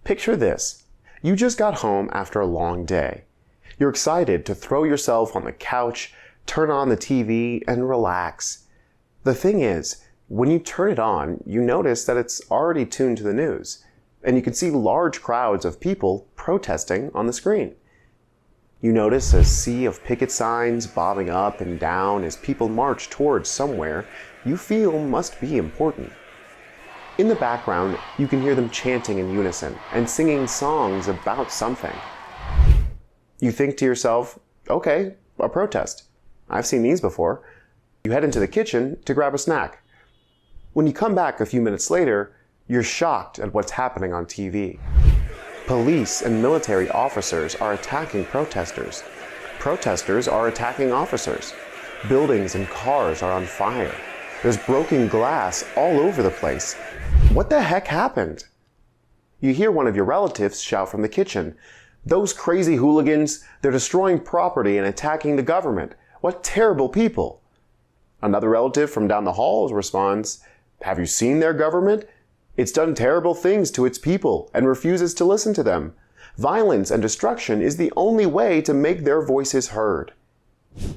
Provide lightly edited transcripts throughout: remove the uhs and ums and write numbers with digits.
Picture this. You just got home after a long day. You're excited to throw yourself on the couch, turn on the TV, and relax. The thing is, when you turn it on, you notice that it's already tuned to the news, and you can see large crowds of people protesting on the screen. You notice a sea of picket signs bobbing up and down as people march towards somewhere you feel must be important. In the background, you can hear them chanting in unison and singing songs about something. You think to yourself, okay, a protest. I've seen these before. You head into the kitchen to grab a snack. When you come back a few minutes later, you're shocked at what's happening on TV. Police and military officers are attacking protesters. Protesters are attacking officers. Buildings and cars are on fire. There's broken glass all over the place. What the heck happened? You hear one of your relatives shout from the kitchen, "Those crazy hooligans, they're destroying property and attacking the government. What terrible people." Another relative from down the hall responds, "Have you seen their government? It's done terrible things to its people and refuses to listen to them. Violence and destruction is the only way to make their voices heard."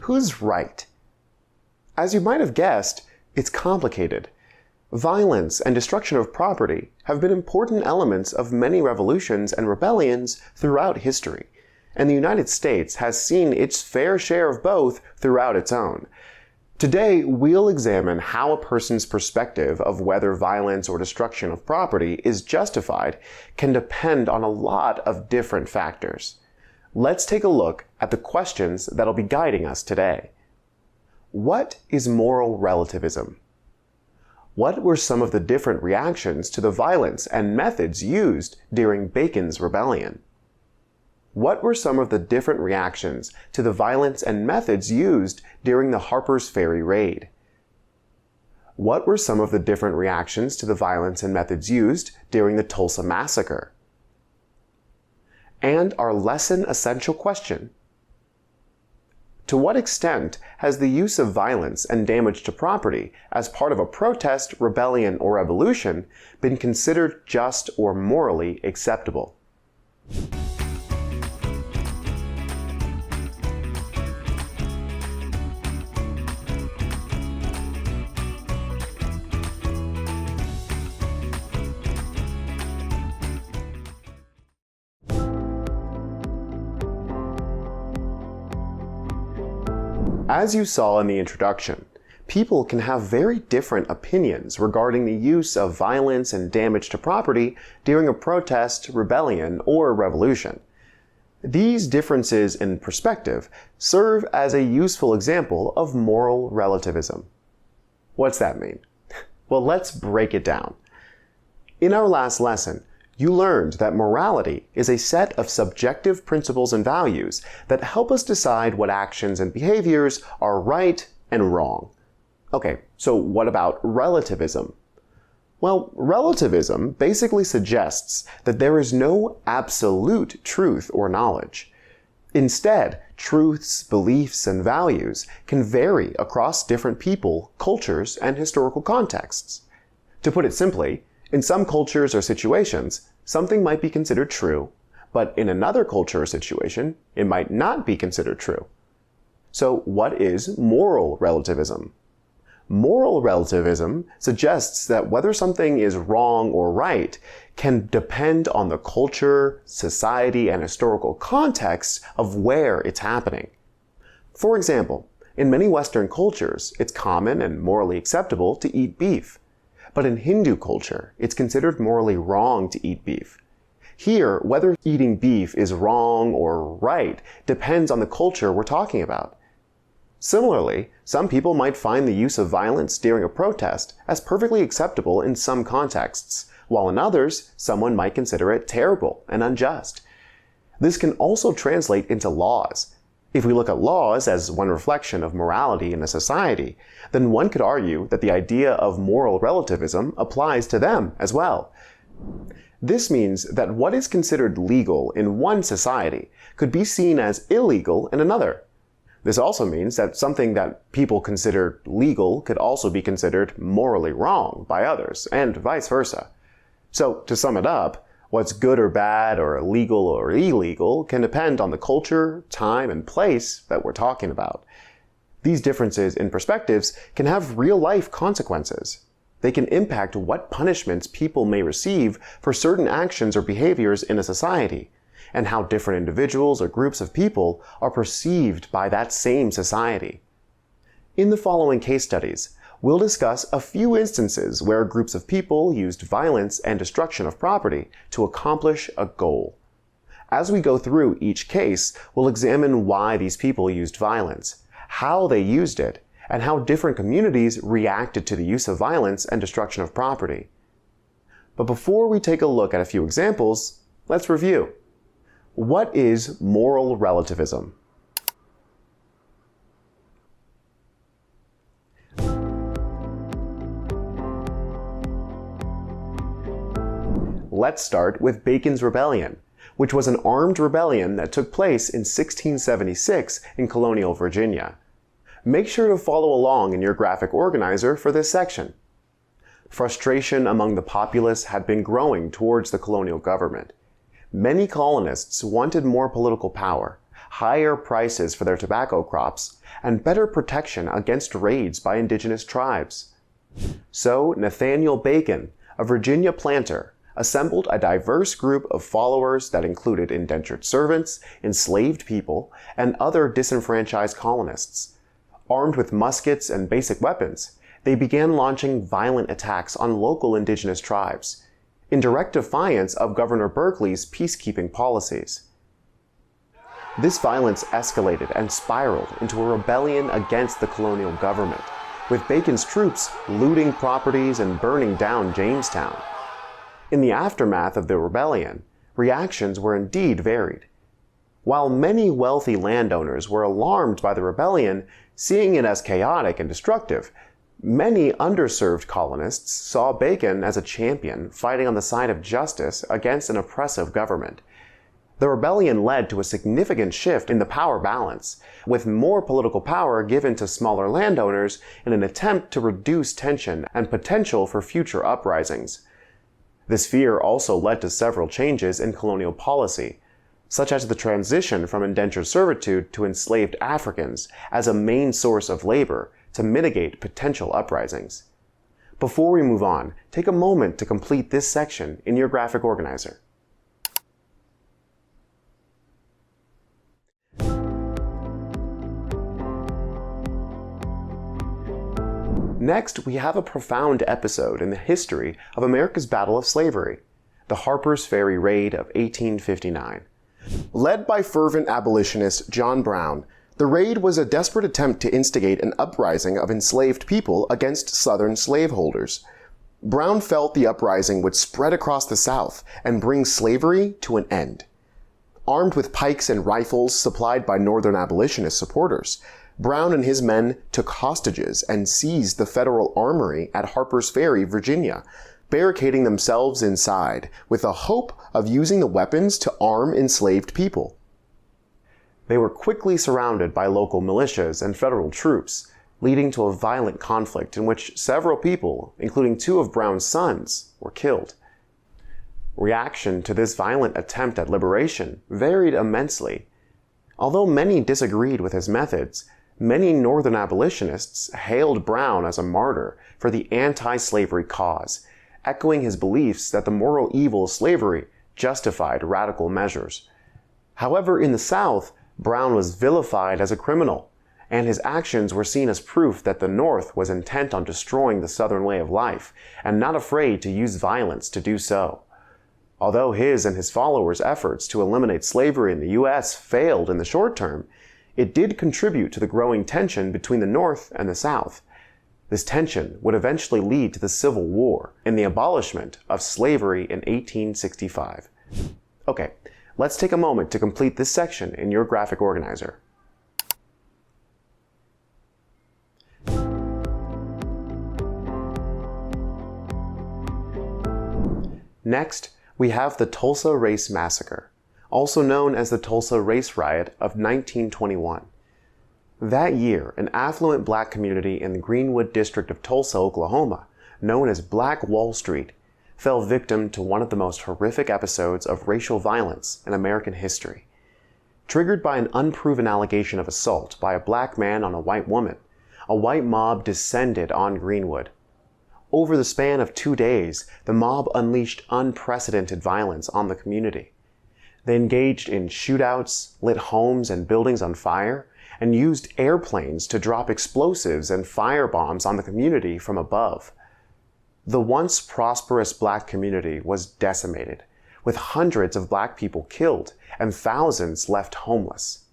Who's right? As you might have guessed, it's complicated. Violence and destruction of property have been important elements of many revolutions and rebellions throughout history, and the United States has seen its fair share of both throughout its own. Today, we'll examine how a person's perspective of whether violence or destruction of property is justified can depend on a lot of different factors. Let's take a look at the questions that'll be guiding us today. What is moral relativism? What were some of the different reactions to the violence and methods used during Bacon's rebellion? What were some of the different reactions to the violence and methods used during the Harpers Ferry Raid? What were some of the different reactions to the violence and methods used during the Tulsa Massacre? And our lesson essential question: to what extent has the use of violence and damage to property as part of a protest, rebellion, or revolution been considered just or morally acceptable? As you saw in the introduction, people can have very different opinions regarding the use of violence and damage to property during a protest, rebellion, or revolution. These differences in perspective serve as a useful example of moral relativism. What's that mean? Well, let's break it down. In our last lesson, you learned that morality is a set of subjective principles and values that help us decide what actions and behaviors are right and wrong. Okay, so what about relativism? Well, relativism basically suggests that there is no absolute truth or knowledge. Instead, truths, beliefs, and values can vary across different people, cultures, and historical contexts. To put it simply, in some cultures or situations, something might be considered true, but in another culture or situation, it might not be considered true. So what is moral relativism? Moral relativism suggests that whether something is wrong or right can depend on the culture, society, and historical context of where it's happening. For example, in many Western cultures, it's common and morally acceptable to eat beef. But in Hindu culture, it's considered morally wrong to eat beef. Here, whether eating beef is wrong or right depends on the culture we're talking about. Similarly, some people might find the use of violence during a protest as perfectly acceptable in some contexts, while in others, someone might consider it terrible and unjust. This can also translate into laws. If we look at laws as one reflection of morality in a society, then one could argue that the idea of moral relativism applies to them as well. This means that what is considered legal in one society could be seen as illegal in another. This also means that something that people consider legal could also be considered morally wrong by others, and vice versa. So, to sum it up, What's good or bad or legal or illegal can depend on the culture, time, and place that we're talking about. These differences in perspectives can have real-life consequences. They can impact what punishments people may receive for certain actions or behaviors in a society, and how different individuals or groups of people are perceived by that same society. In the following case studies, we'll discuss a few instances where groups of people used violence and destruction of property to accomplish a goal. As we go through each case, we'll examine why these people used violence, how they used it, and how different communities reacted to the use of violence and destruction of property. But before we take a look at a few examples, let's review. What is moral relativism? Let's start with Bacon's Rebellion, which was an armed rebellion that took place in 1676 in colonial Virginia. Make sure to follow along in your graphic organizer for this section. Frustration among the populace had been growing towards the colonial government. Many colonists wanted more political power, higher prices for their tobacco crops, and better protection against raids by indigenous tribes. So Nathaniel Bacon, a Virginia planter, assembled a diverse group of followers that included indentured servants, enslaved people, and other disenfranchised colonists. Armed with muskets and basic weapons, they began launching violent attacks on local indigenous tribes, in direct defiance of Governor Berkeley's peacekeeping policies. This violence escalated and spiraled into a rebellion against the colonial government, with Bacon's troops looting properties and burning down Jamestown. In the aftermath of the rebellion, reactions were indeed varied. While many wealthy landowners were alarmed by the rebellion, seeing it as chaotic and destructive, many underserved colonists saw Bacon as a champion fighting on the side of justice against an oppressive government. The rebellion led to a significant shift in the power balance, with more political power given to smaller landowners in an attempt to reduce tension and potential for future uprisings. This fear also led to several changes in colonial policy, such as the transition from indentured servitude to enslaved Africans as a main source of labor to mitigate potential uprisings. Before we move on, take a moment to complete this section in your graphic organizer. Next, we have a profound episode in the history of America's battle of slavery, the Harpers Ferry Raid of 1859. Led by fervent abolitionist John Brown, the raid was a desperate attempt to instigate an uprising of enslaved people against Southern slaveholders. Brown felt the uprising would spread across the South and bring slavery to an end. Armed with pikes and rifles supplied by Northern abolitionist supporters, Brown and his men took hostages and seized the federal armory at Harpers Ferry, Virginia, barricading themselves inside with the hope of using the weapons to arm enslaved people. They were quickly surrounded by local militias and federal troops, leading to a violent conflict in which several people, including two of Brown's sons, were killed. Reaction to this violent attempt at liberation varied immensely. Although many disagreed with his methods, many Northern abolitionists hailed Brown as a martyr for the anti-slavery cause, echoing his beliefs that the moral evil of slavery justified radical measures. However, in the South, Brown was vilified as a criminal, and his actions were seen as proof that the North was intent on destroying the Southern way of life, and not afraid to use violence to do so. Although his and his followers' efforts to eliminate slavery in the U.S. failed in the short term, it did contribute to the growing tension between the North and the South. This tension would eventually lead to the Civil War and the abolishment of slavery in 1865. Okay, let's take a moment to complete this section in your graphic organizer. Next, we have the Tulsa Race Massacre, also known as the Tulsa Race Riot of 1921. That year, an affluent black community in the Greenwood district of Tulsa, Oklahoma, known as Black Wall Street, fell victim to one of the most horrific episodes of racial violence in American history. Triggered by an unproven allegation of assault by a black man on a white woman, a white mob descended on Greenwood. Over the span of 2 days, the mob unleashed unprecedented violence on the community. They engaged in shootouts, lit homes and buildings on fire, and used airplanes to drop explosives and firebombs on the community from above. The once prosperous black community was decimated, with hundreds of black people killed and thousands left homeless.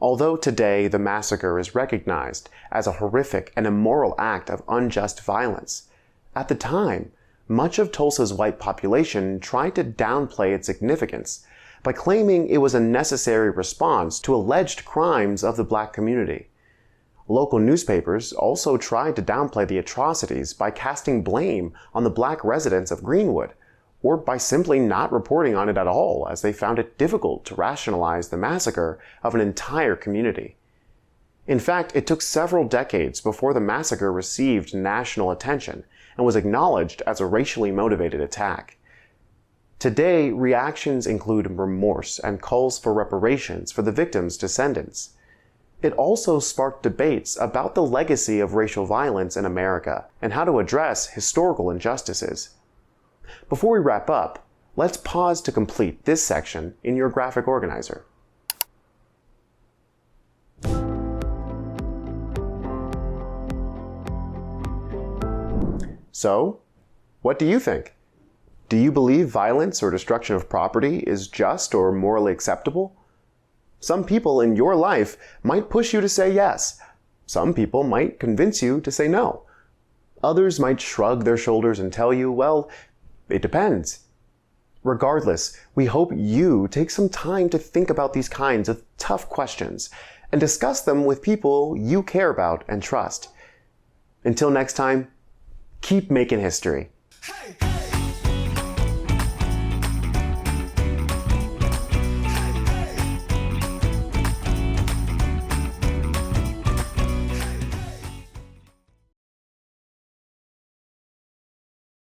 Although today the massacre is recognized as a horrific and immoral act of unjust violence, at the time, much of Tulsa's white population tried to downplay its significance by claiming it was a necessary response to alleged crimes of the black community. Local newspapers also tried to downplay the atrocities by casting blame on the black residents of Greenwood, or by simply not reporting on it at all, as they found it difficult to rationalize the massacre of an entire community. In fact, it took several decades before the massacre received national attention and was acknowledged as a racially motivated attack. Today, reactions include remorse and calls for reparations for the victims' descendants. It also sparked debates about the legacy of racial violence in America and how to address historical injustices. Before we wrap up, let's pause to complete this section in your graphic organizer. So, what do you think? Do you believe violence or destruction of property is just or morally acceptable? Some people in your life might push you to say yes. Some people might convince you to say no. Others might shrug their shoulders and tell you, well, it depends. Regardless, we hope you take some time to think about these kinds of tough questions and discuss them with people you care about and trust. Until next time, keep making history. Hey!